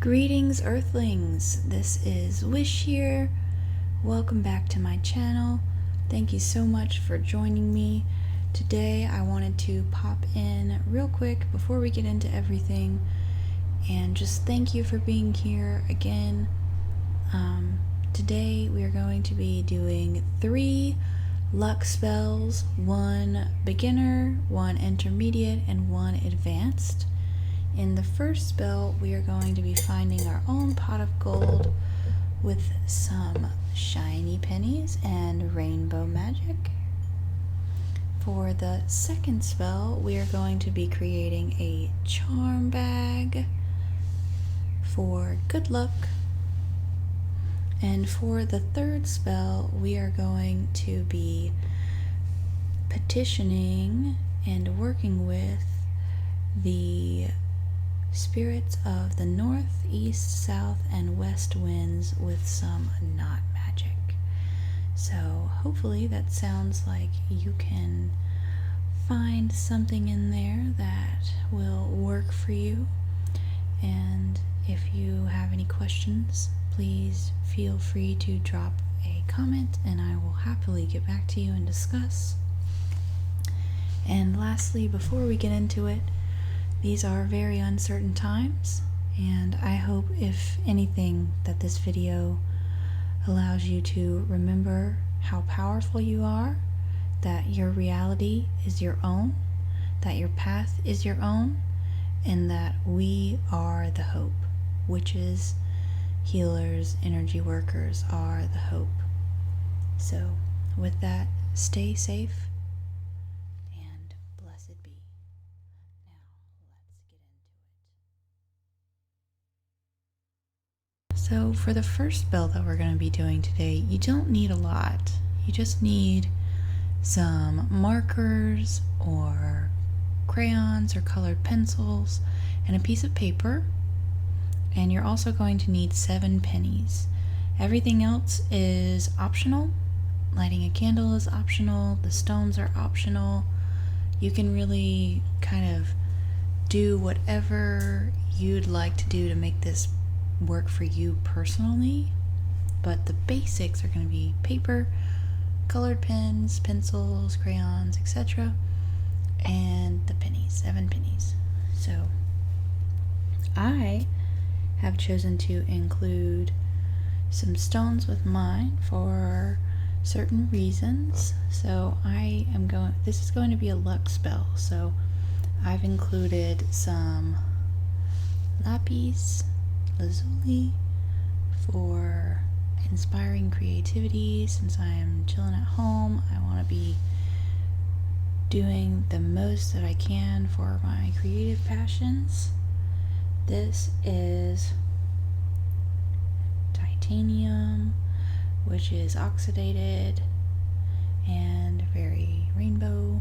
Greetings, Earthlings. This is Wish here. Welcome back to my channel. Thank you so much for joining me. Today I wanted to pop in real quick before we get into everything and just thank you for being here again. Today we are going to be doing 3 luck spells, 1 beginner, 1 intermediate, and 1 advanced. In the first spell, we are going to be finding our own pot of gold with some shiny pennies and rainbow magic. For the second spell, we are going to be creating a charm bag for good luck. And for the third spell, we are going to be petitioning and working with the spirits of the north, east, south, and west winds with some knot magic. So hopefully that sounds like you can find something in there that will work for you. And if you have any questions, please feel free to drop a comment and I will happily get back to you and discuss. And lastly, before we get into it, these are very uncertain times, and I hope, if anything, that this video allows you to remember how powerful you are, that your reality is your own, that your path is your own, and that we are the hope. Witches, healers, energy workers are the hope. So, with that, stay safe. So for the first spell that we're going to be doing today, you don't need a lot. You just need some markers or crayons or colored pencils and a piece of paper. And you're also going to need 7 pennies. Everything else is optional. Lighting a candle is optional. The stones are optional. You can really kind of do whatever you'd like to do to make this work for you personally, but the basics are going to be paper, colored pens, pencils, crayons, etc., and the pennies, 7 pennies. So I have chosen to include some stones with mine for certain reasons. So this is going to be a luck spell, so I've included some lapis lazuli for inspiring creativity. Since I am chilling at home, I want to be doing the most that I can for my creative passions. This is titanium, which is oxidated and very rainbow,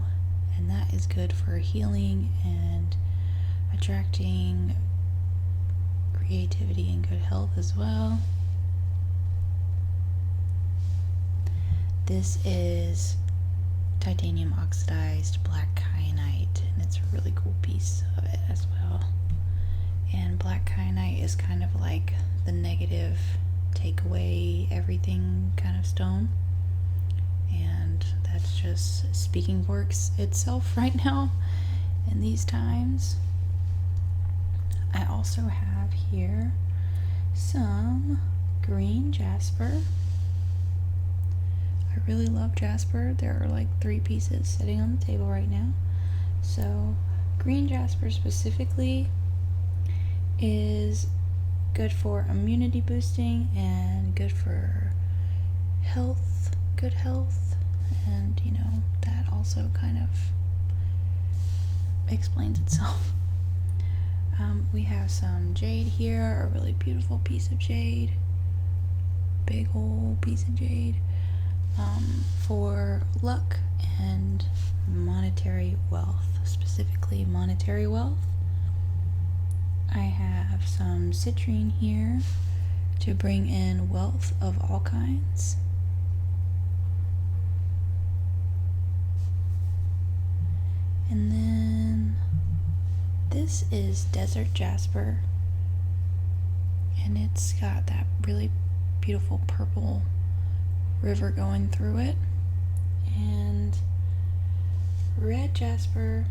and that is good for healing and attracting creativity and good health as well. This is titanium oxidized black kyanite, and it's a really cool piece of it as well. And black kyanite is kind of like the negative, take away everything kind of stone, and that's just speaking for itself right now in these times. I also have here some green jasper. I really love jasper. There are like 3 pieces sitting on the table right now. So green jasper specifically is good for immunity boosting and good for health, good health, and that also kind of explains itself. We have some jade here, a really beautiful piece of jade, big old piece of jade, for luck and monetary wealth, specifically monetary wealth. I have some citrine here to bring in wealth of all kinds. And then this is desert jasper, and it's got that really beautiful purple river going through it. And red jasper,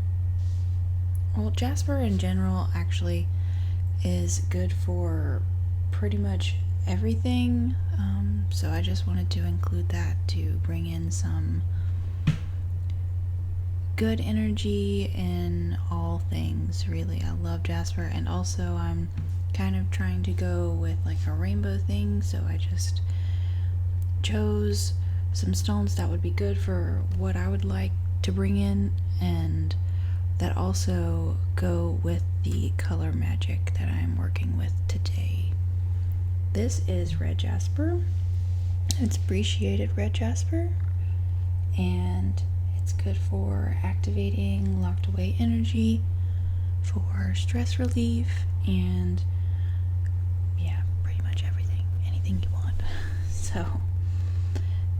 well, jasper in general actually is good for pretty much everything, so I just wanted to include that to bring in some good energy in all things, really. I love jasper, and also I'm kind of trying to go with like a rainbow thing, so I just chose some stones that would be good for what I would like to bring in, and that also go with the color magic that I'm working with today. This is red jasper. It's appreciated red jasper, and it's good for activating locked away energy, for stress relief, and yeah, pretty much everything, anything you want. So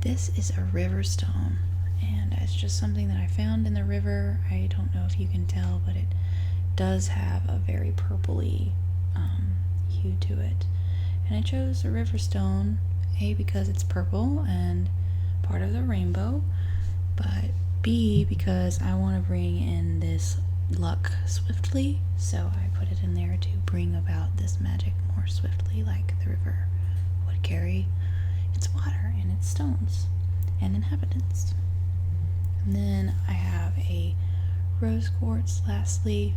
this is a river stone, and it's just something that I found in the river. I don't know if you can tell, but it does have a very purpley hue to it. And I chose a river stone, A, because it's purple and part of the rainbow, but B, because I want to bring in this luck swiftly, so I put it in there to bring about this magic more swiftly, like the river would carry its water and its stones and inhabitants. And then I have a rose quartz lastly,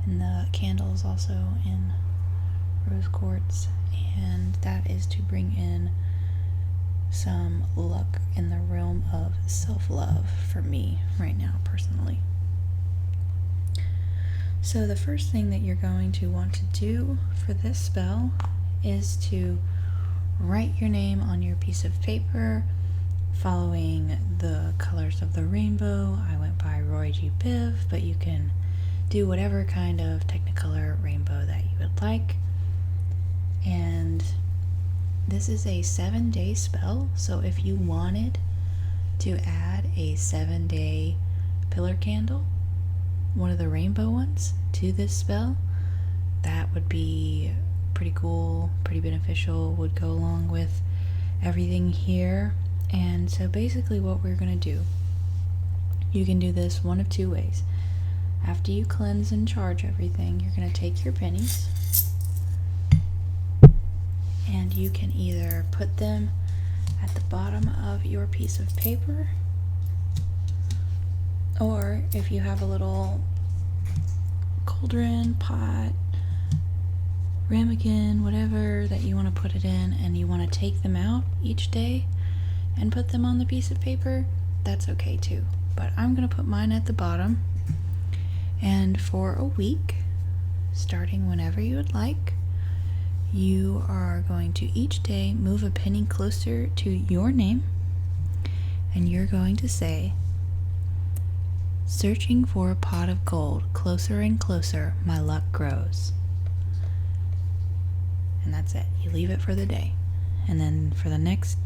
and the candle is also in rose quartz, and that is to bring in some luck in the realm of self-love for me right now personally. So the first thing that you're going to want to do for this spell is to write your name on your piece of paper following the colors of the rainbow. I went by Roy G. Biv, but you can do whatever kind of technicolor rainbow that you would like. And this is a 7-day spell, so if you wanted to add a 7-day pillar candle, one of the rainbow ones, to this spell, that would be pretty cool, pretty beneficial, would go along with everything here. And so basically what we're going to do, you can do this one of two ways. After you cleanse and charge everything, you're going to take your pennies, and you can either put them at the bottom of your piece of paper, or if you have a little cauldron, pot, ramekin, whatever that you want to put it in, and you want to take them out each day and put them on the piece of paper, that's okay too. But I'm going to put mine at the bottom, and for a week, starting whenever you would like, you are going to each day move a penny closer to your name, and you're going to say, "Searching for a pot of gold, closer and closer, my luck grows." And that's it. You leave it for the day. And then for the next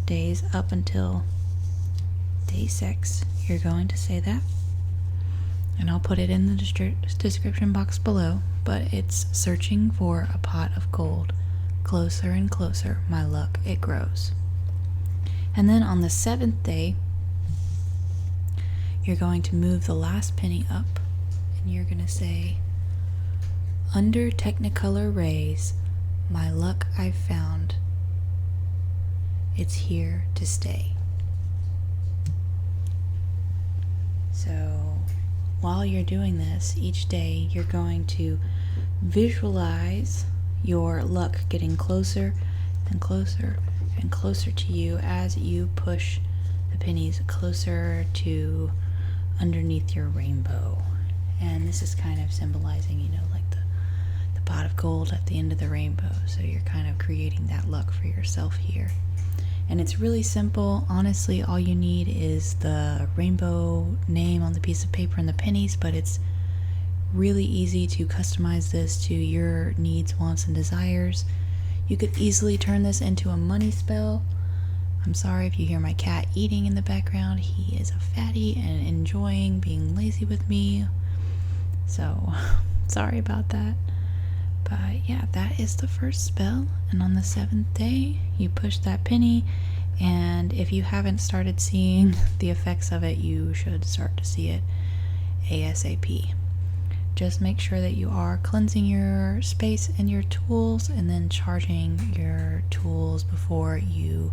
days up until day 6, you're going to say that. And I'll put it in the description box below, but it's "Searching for a pot of gold, closer and closer, my luck, it grows." And then on the 7th day, you're going to move the last penny up, and you're going to say, "Under technicolor rays, my luck I've found, it's here to stay." So while you're doing this, each day you're going to visualize your luck getting closer and closer and closer to you as you push the pennies closer to underneath your rainbow. And this is kind of symbolizing, like the pot of gold at the end of the rainbow. So you're kind of creating that luck for yourself here. And it's really simple. Honestly, all you need is the rainbow name on the piece of paper and the pennies, but it's really easy to customize this to your needs, wants, and desires. You could easily turn this into a money spell. I'm sorry if you hear my cat eating in the background. He is a fatty and enjoying being lazy with me. So, sorry about that. yeah, that is the first spell. And on the 7th day, you push that penny. And if you haven't started seeing the effects of it, you should start to see it ASAP. Just make sure that you are cleansing your space and your tools and then charging your tools before you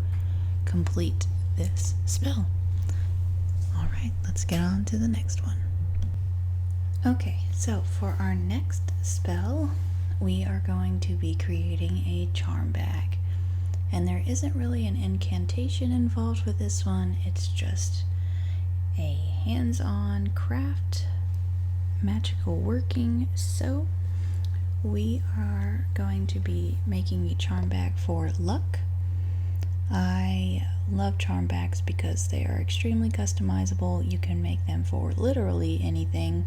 complete this spell. Alright, let's get on to the next one. Okay, so for our next spell, we are going to be creating a charm bag. And there isn't really an incantation involved with this one, it's just a hands-on craft, magical working. So we are going to be making a charm bag for luck. I love charm bags because they are extremely customizable. You can make them for literally anything.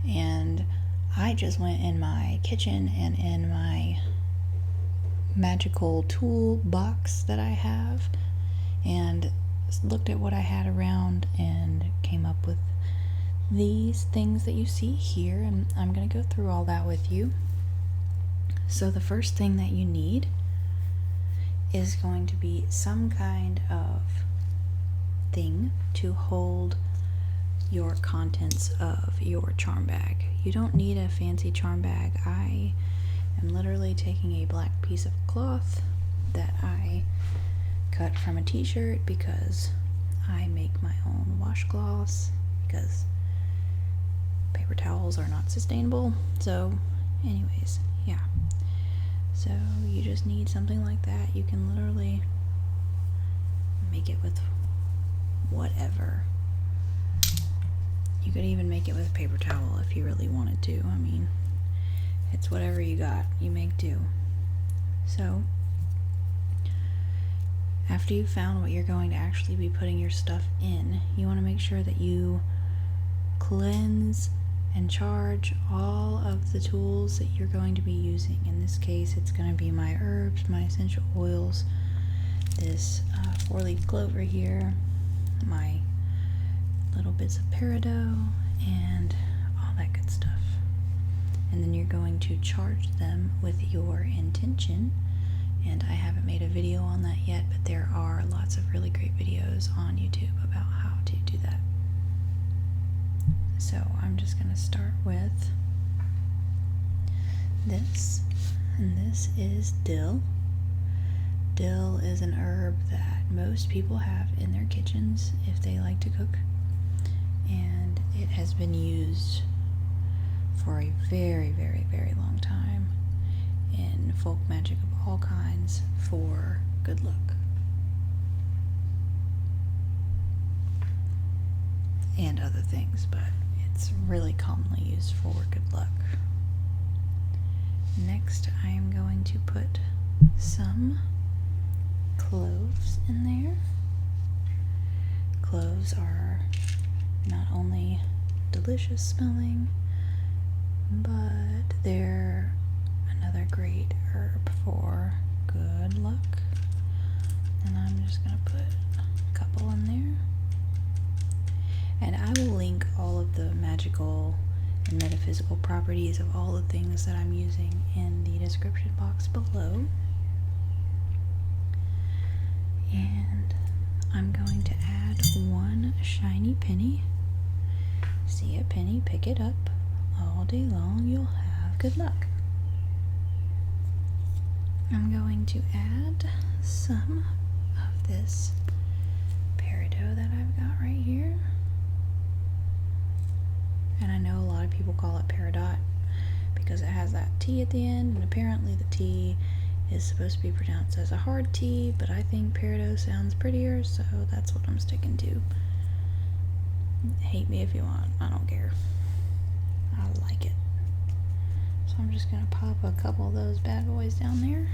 And I just went in my kitchen and in my magical tool box that I have and looked at what I had around and came up with these things that you see here, and I'm going to go through all that with you. So the first thing that you need is going to be some kind of thing to hold your contents of your charm bag. You don't need a fancy charm bag. I am literally taking a black piece of cloth that I cut from a t-shirt because I make my own washcloths because paper towels are not sustainable. So anyways, yeah. So you just need something like that. You can literally make it with whatever. You could even make it with a paper towel if you really wanted to. I mean, it's whatever you got, you make do. So, after you've found what you're going to actually be putting your stuff in, you want to make sure that you cleanse and charge all of the tools that you're going to be using. In this case, it's going to be my herbs, my essential oils, this 4-leaf clover here, my little bits of peridot, and all that good stuff. And then you're going to charge them with your intention. And I haven't made a video on that yet, but there are lots of really great videos on YouTube about how to do that. So I'm just going to start with this, and this is dill. Dill is an herb that most people have in their kitchens if they like to cook, and it has been used for a very, very, very long time in folk magic of all kinds for good luck. And other things, but it's really commonly used for good luck. Next, I am going to put some cloves in there. Cloves are not only delicious smelling, but they're another great herb for good luck. And I'm just going to put a couple in there. And I will link all of the magical and metaphysical properties of all the things that I'm using in the description box below. And I'm going to add one shiny penny. See a penny, pick it up. All day long you'll have good luck. I'm going to add some of this peridot that I've got right here. And I know a lot of people call it peridot because it has that T at the end, and apparently the T is supposed to be pronounced as a hard T, but I think peridot sounds prettier, so that's what I'm sticking to. Hate me if you want, I don't care. I like it. So I'm just going to pop a couple of those bad boys down there.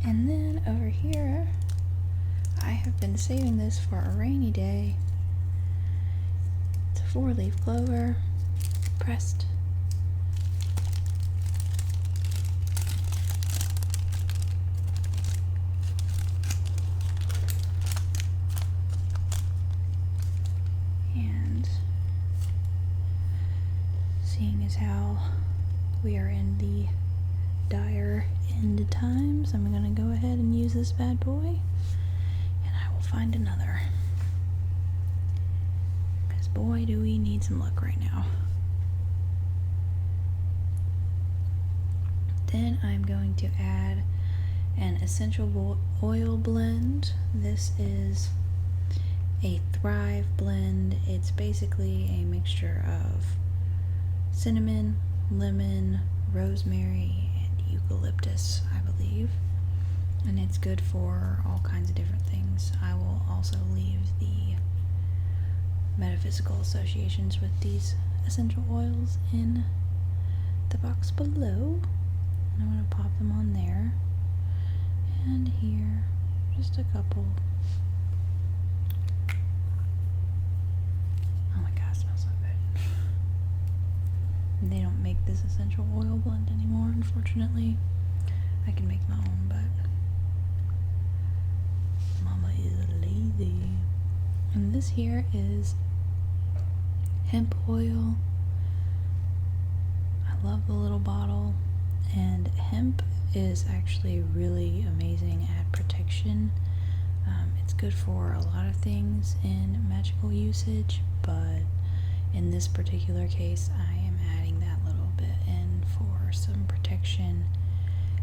And then over here, I have been saving this for a rainy day. It's a 4-leaf clover, pressed. seeing as how we are in the dire end times, I'm gonna go ahead and use this bad boy, and I will find another. Because boy, do we need some luck right now. Then I'm going to add an essential oil blend. This is a Thrive blend. It's basically a mixture of cinnamon, lemon, rosemary, and eucalyptus, I believe. And it's good for all kinds of different things. I will also leave the metaphysical associations with these essential oils in the box below. And I'm going to pop them on there. And here, just a couple. Oh my god, it smells so good. They don't make this essential oil blend anymore, unfortunately. I can make my own, but Mama is lazy. And this here is hemp oil. I love the little bottle, and hemp is actually really amazing at protection. It's good for a lot of things in magical usage, but in this particular case I am adding that little bit in for some protection,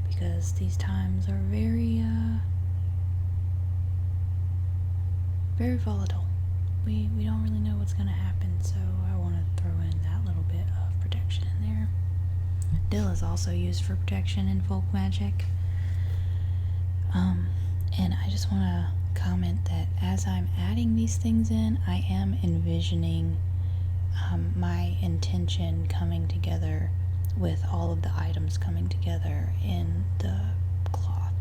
because these times are very volatile. We don't really know what's going to happen, so I want to throw in that little bit of protection in there. Dill is also used for protection in folk magic. And I just want to comment that as I'm adding these things in, I am envisioning my intention coming together with all of the items coming together in the cloth.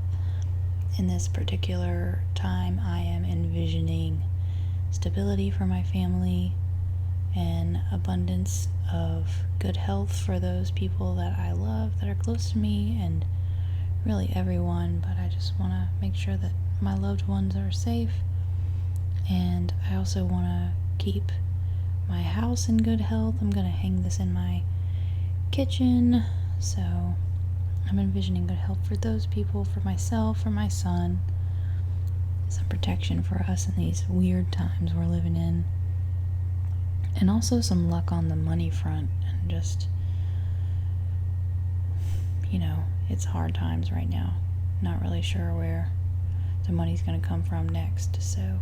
In this particular time, I am envisioning stability for my family and abundance of good health for those people that I love, that are close to me, and really everyone. But I just want to make sure that my loved ones are safe, and I also want to keep my house in good health. I'm going to hang this in my kitchen, so I'm envisioning good health for those people, for myself, for my son, some protection for us in these weird times we're living in. And also some luck on the money front, and just, it's hard times right now. Not really sure where the money's going to come from next, so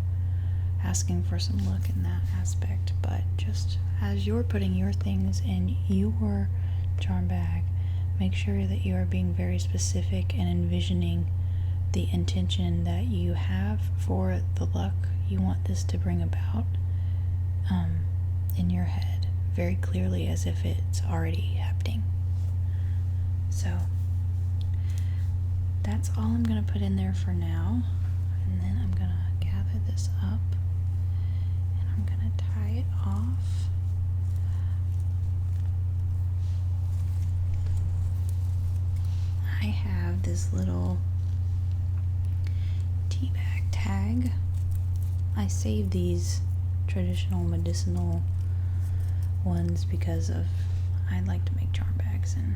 asking for some luck in that aspect. But just as you're putting your things in your charm bag, make sure that you are being very specific and envisioning the intention that you have for the luck you want this to bring about in your head, very clearly, as if it's already happening. So that's all I'm going to put in there for now, and then I'm going to gather this up and I'm going to tie it off. I have this little tea bag tag. I save these traditional medicinal ones because I like to make charm bags, and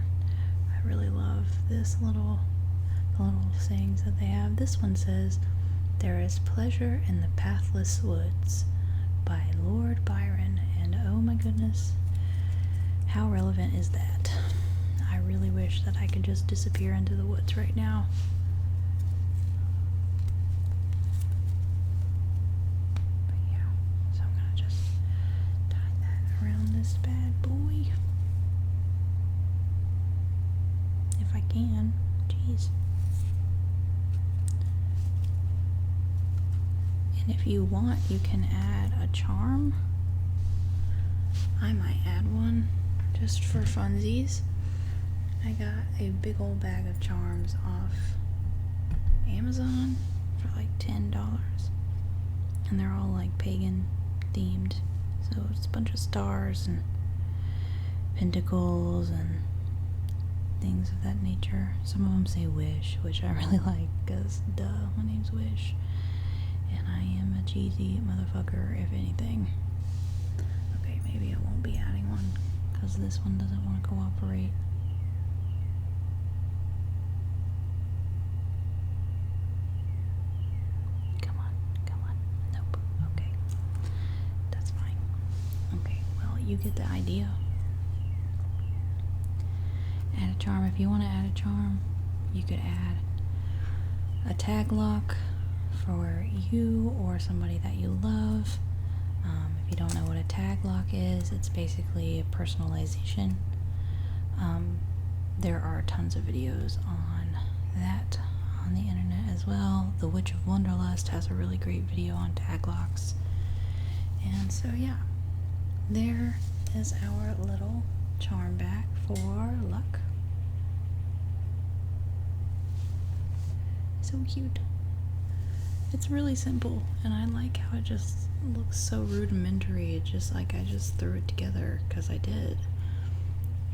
I really love the little sayings that they have. This one says, "There is pleasure in the pathless woods," by Lord Byron, and oh my goodness, how relevant is that? I really wish that I could just disappear into the woods right now. This bad boy, if I can. Jeez. And if you want, you can add a charm. I might add one just for funsies. I got a big old bag of charms off Amazon for like $10, and they're all like pagan themed. So it's a bunch of stars and pentacles and things of that nature. Some of them say wish, which I really like, because duh, my name's Wish. And I am a cheesy motherfucker, if anything. Okay, maybe I won't be adding one, because because this one doesn't want to cooperate. Come on. Nope. Okay. That's fine. Okay, well, you get the idea. Add a charm. If you want to add a charm, you could add a tag lock for you or somebody that you love. If you don't know what a tag lock is, it's basically a personalization. There are tons of videos on that on the internet as well. The Witch of Wonderlust has a really great video on tag locks. And so yeah, there is our little charm bag for luck. So cute. It's really simple, and I like how it just looks so rudimentary. It just like I just threw it together because I did.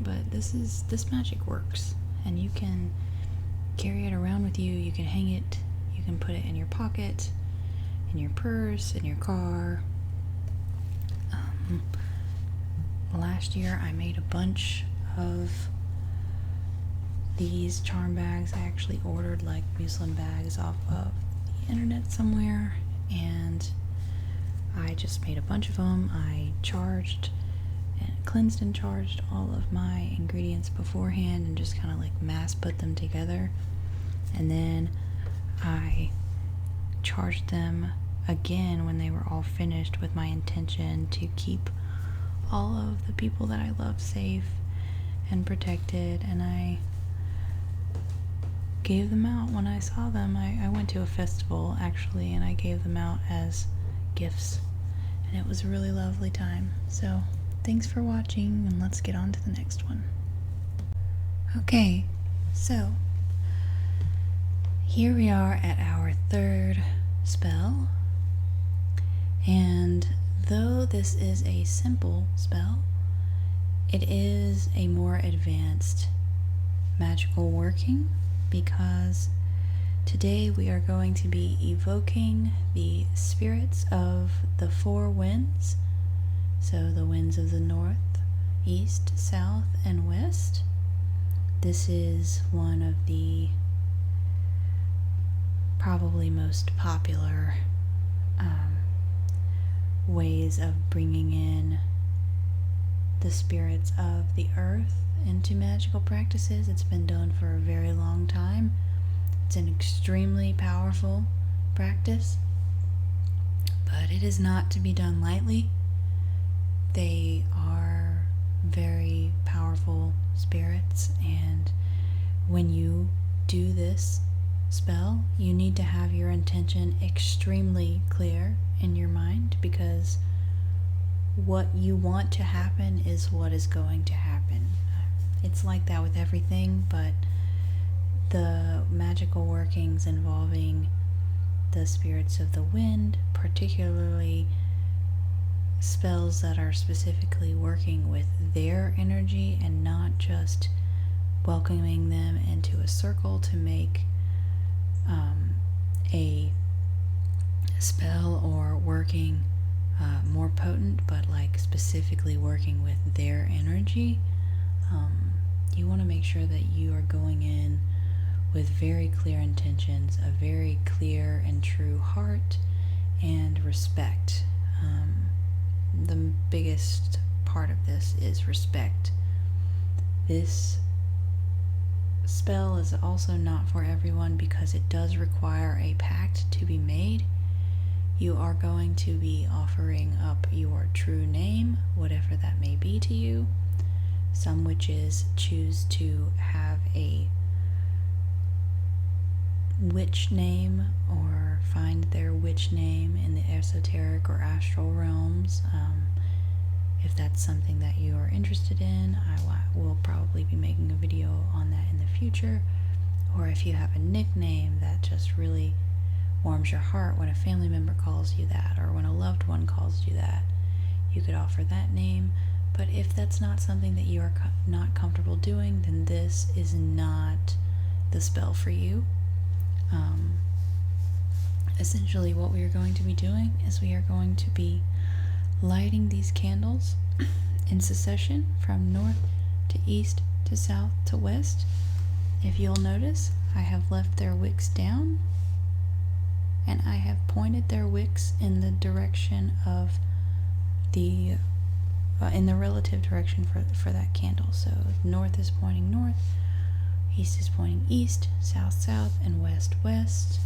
But this magic works, and you can carry it around with you. You can hang it. You can put it in your pocket, in your purse, in your car. Last year I made a bunch of these charm bags. I actually ordered like muslin bags off of the internet somewhere, and I just made a bunch of them. I cleansed and charged all of my ingredients beforehand and just kind of like mass put them together, and then I charged them again when they were all finished with my intention to keep all of the people that I love safe and protected. And I gave them out when I saw them. I went to a festival actually, and I gave them out as gifts, and it was a really lovely time. So thanks for watching, and let's get on to the next one. Okay, so here we are at our third spell, and though this is a simple spell, it is a more advanced magical working, because today we are going to be evoking the spirits of the four winds. So the winds of the north, east, south, and west. This is one of the probably most popular ways of bringing in the spirits of the earth into magical practices. It's been done for a very long time. It's an extremely powerful practice, but it is not to be done lightly. They are very powerful spirits, and when you do this spell, you need to have your intention extremely clear in your mind, because what you want to happen is what is going to happen. It's like that with everything, but the magical workings involving the spirits of the wind, particularly spells that are specifically working with their energy and not just welcoming them into a circle to make a spell or working more potent, but like specifically working with their energy. You want to make sure that you are going in with very clear intentions, a very clear and true heart, and respect. The biggest part of this is respect. This spell is also not for everyone because it does require a pact to be made. You are going to be offering up your true name, whatever that may be to you. Some witches choose to have a witch name or find their witch name in the esoteric or astral realms. If that's something that you are interested in, I will probably be making a video on that in the future. Or if you have a nickname that just really warms your heart when a family member calls you that, or when a loved one calls you that, you could offer that name. But if that's not something that you are not comfortable doing, then this is not the spell for you. Essentially what we are going to be doing is we are going to be lighting these candles. in succession from north to east to south to west. If you'll notice, I have left their wicks down, and I have pointed their wicks in the direction of the in the relative direction for that candle. So north is pointing north, east is pointing east, south south, and west west.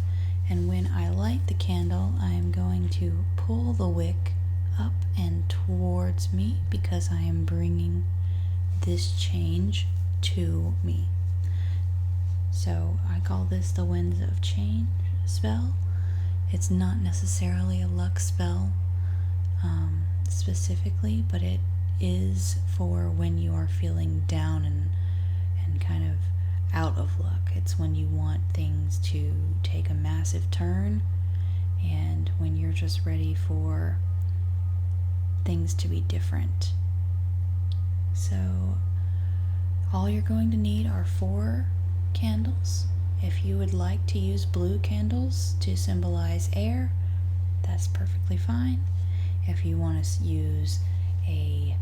And when I light the candle, I am going to pull the wick up and towards me because I am bringing this change to me. So I call this the Winds of Change spell. It's not necessarily a luck spell specifically, but it is for when you are feeling down and kind of out of luck. It's when you want things to take a massive turn, and when you're just ready for things to be different. So all you're going to need are 4 candles. If you would like to use blue candles to symbolize air, that's perfectly fine. If you want to use a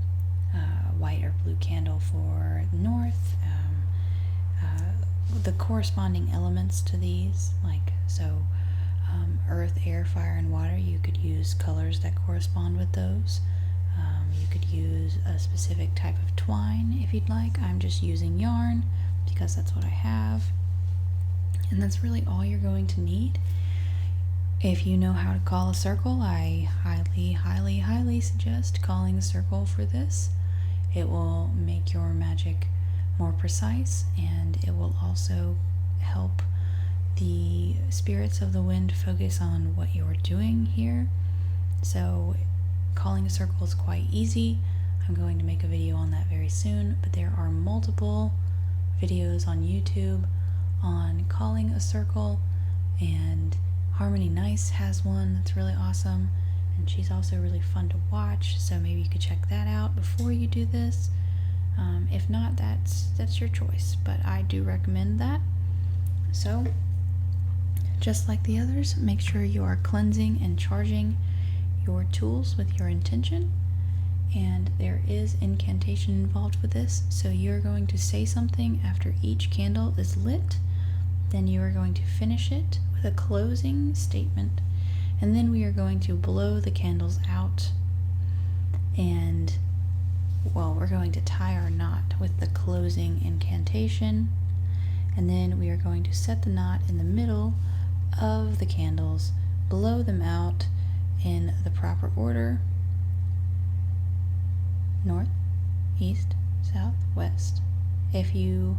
white or blue candle for north, the corresponding elements to these, like earth, air, fire, and water, you could use colors that correspond with those. You could use a specific type of twine if you'd like. I'm just using yarn because that's what I have. And that's really all you're going to need. If you know how to call a circle, I highly, highly, highly suggest calling a circle for this. It will make your magic more precise, and it will also help the spirits of the wind focus on what you're doing here. So calling a circle is quite easy. I'm going to make a video on that very soon, but there are multiple videos on YouTube on calling a circle, and Harmony Nice has one that's really awesome, and she's also really fun to watch, so maybe you could check that out before you do this. If not, that's your choice, but I do recommend that. So just like the others, make sure you are cleansing and charging your tools with your intention, and there is incantation involved with this. So you're going to say something after each candle is lit, then you are going to finish it with a closing statement, and then we are going to blow the candles out, and we're going to tie our knot with the closing incantation, and then we are going to set the knot in the middle of the candles, blow them out in the proper order: north, east, south, west. If you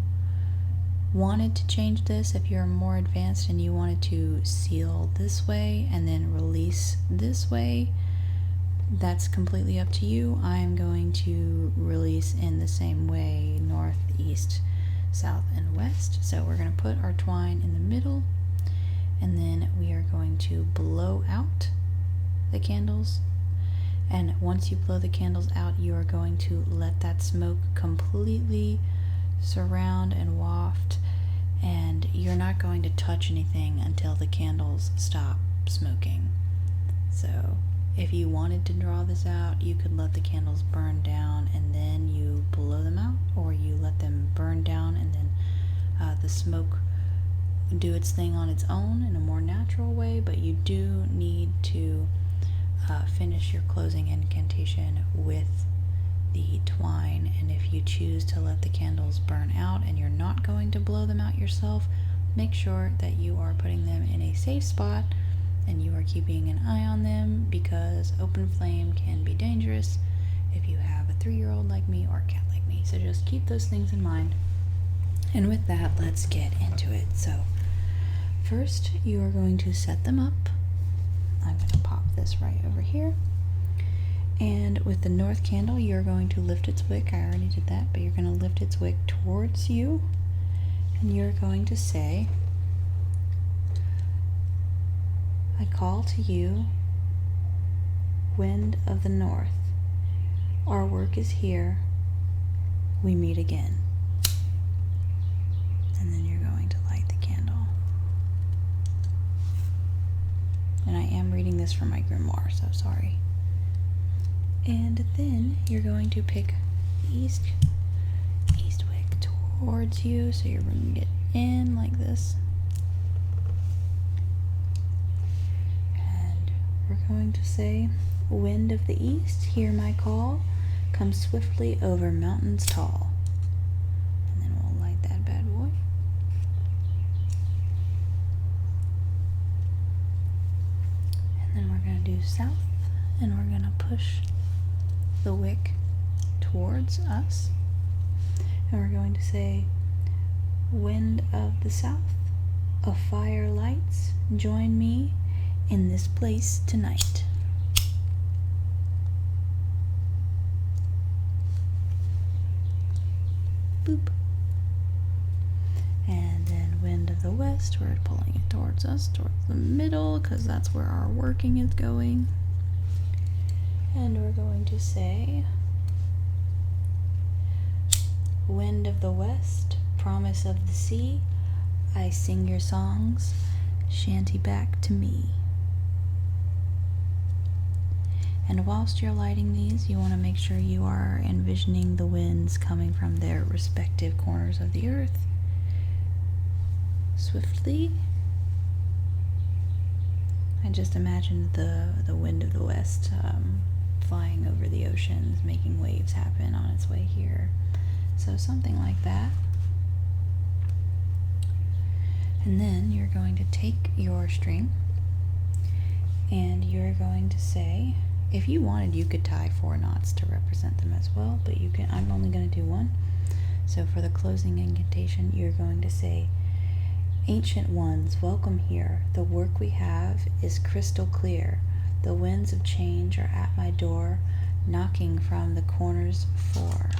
wanted to change this, if you're more advanced and you wanted to seal this way and then release this way, that's completely up to you. I'm going to release in the same way: north, east, south, and west. So we're going to put our twine in the middle, and then we are going to blow out the candles. And once you blow the candles out, you are going to let that smoke completely surround and waft, and you're not going to touch anything until the candles stop smoking. So if you wanted to draw this out, you could let the candles burn down and then you blow them out, or you let them burn down and then the smoke do its thing on its own in a more natural way. But you do need to finish your closing incantation with the twine, and if you choose to let the candles burn out and you're not going to blow them out yourself, make sure that you are putting them in a safe spot and you are keeping an eye on them, because open flame can be dangerous if you have a 3-year-old like me or a cat like me. So just keep those things in mind. And with that, let's get into it. So first, you are going to set them up. I'm going to pop this right over here. And with the north candle, you're going to lift its wick. I already did that, but you're going to lift its wick towards you, and you're going to say, I call to you, wind of the north. Our work is here. We meet again. And then you're going to light the candle. And I am reading this from my grimoire, so sorry. And then you're going to pick the east wick towards you, so you're bringing it in like this. And we're going to say, wind of the east, hear my call, come swiftly over mountains tall. And then we'll light that bad boy. And then we're going to do south, and we're going to push the wick towards us. And we're going to say, wind of the south, a fire lights, join me in this place tonight. Boop. And then wind of the west, we're pulling it towards us, towards the middle, because that's where our working is going. And we're going to say, wind of the west, promise of the sea, I sing your songs, shanty back to me. And whilst you're lighting these, you want to make sure you are envisioning the winds coming from their respective corners of the earth. Swiftly. I just imagined the wind of the west flying over the oceans, making waves happen on its way here. So something like that. And then you're going to take your string and you're going to say, if you wanted, you could tie 4 knots to represent them as well, but you can. I'm only going to do 1. So for the closing incantation, you're going to say, ancient ones, welcome here. The work we have is crystal clear. The winds of change are at my door, knocking from the corners 4.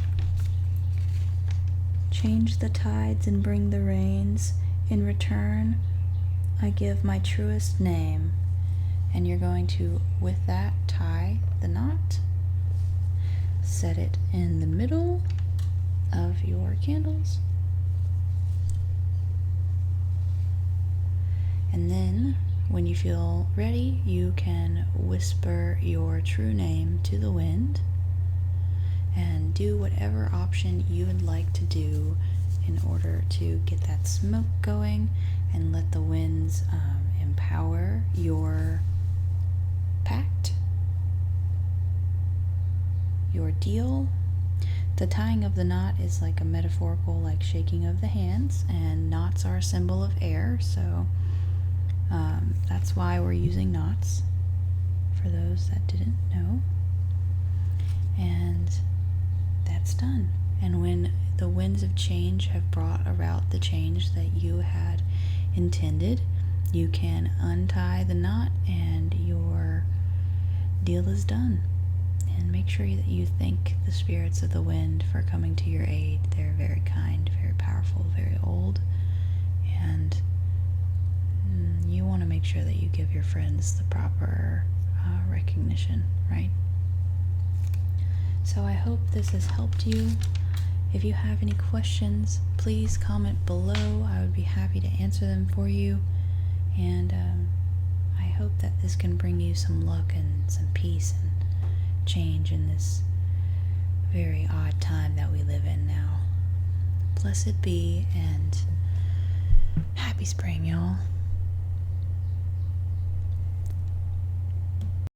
Change the tides and bring the rains. In return, I give my truest name. And you're going to, with that, tie the knot, set it in the middle of your candles, and then when you feel ready, you can whisper your true name to the wind and do whatever option you would like to do in order to get that smoke going and let the winds empower your pact, your deal. The tying of the knot is like a metaphorical, like shaking of the hands, and knots are a symbol of air, so that's why we're using knots, for those that didn't know. And that's done. And when the winds of change have brought about the change that you had intended, you can untie the knot and your deal is done. And make sure that you thank the spirits of the wind for coming to your aid. They're very kind, very powerful, very old, and you want to make sure that you give your friends the proper recognition, right? So I hope this has helped you. If you have any questions, please comment below. I would be happy to answer them for you. And I hope that this can bring you some luck and some peace and change in this very odd time that we live in now. Blessed be, and happy spring, y'all.